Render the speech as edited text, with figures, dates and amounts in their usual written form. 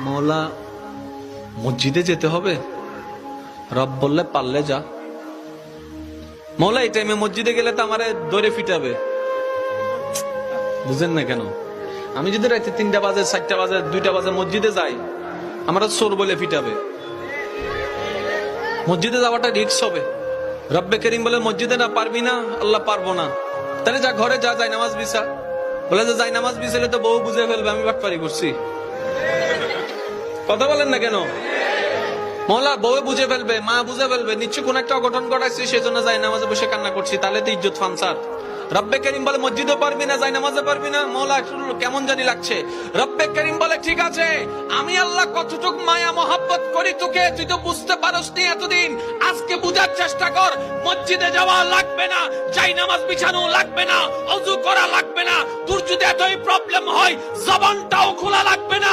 মৌলা মসজিদে যেতে হবে? রব বললে পারলে যা। মৌলা এই টাইমে মসজিদে গেলে তো আমারে দৌড়ে ফিটাবে। বুঝেন না কেন? আমি যদি রাতে 3টা বাজে, 4টা বাজে, 2টা বাজে মসজিদে যাই, আমরা চোর বলে ফিটাবে। মসজিদে যাওয়াটা রিস্ক হবে। রব্বে করিম বলে মসজিদে না পারবি না, আল্লাহ পারবো না, তাহলে যা ঘরে যা, যাই নামাজ বিছা। বলে যে যাই নামাজ বিছালে তো বউ বুঝে ফেলবে আমি বাটপারি করছি। কথা বলেন না কেন? মৌলা বউ বুঝে ফেলবে, মা বুঝে ফেলবে, নিশ্চয় কোন একটা অঘটন ঘটাইছি, সেজন্য যাই নামাজে বসে কান্না করছি, তাহলে তো ইজ্জত ফানসার। রব্বে করিম বলে মসজিদও পারবি না, যাই নামাজে পারবি না। মৌলা কেমন জানি লাগছে। রব্বে করিম বলে ঠিক আছে, আমি আল্লাহ কতটুক মায়া মহাব্বত করি তোকে, তুই তো বুঝতে পারস নি এতদিন, আজকে বুঝার চেষ্টা কর। মসজিদে যাওয়া লাগবে না, যাই নামাজ বিছানো লাগবে না, অজু করা লাগবে না, তোর যদি এতই প্রবলেম হয় জবানটাও খোলা লাগবে না।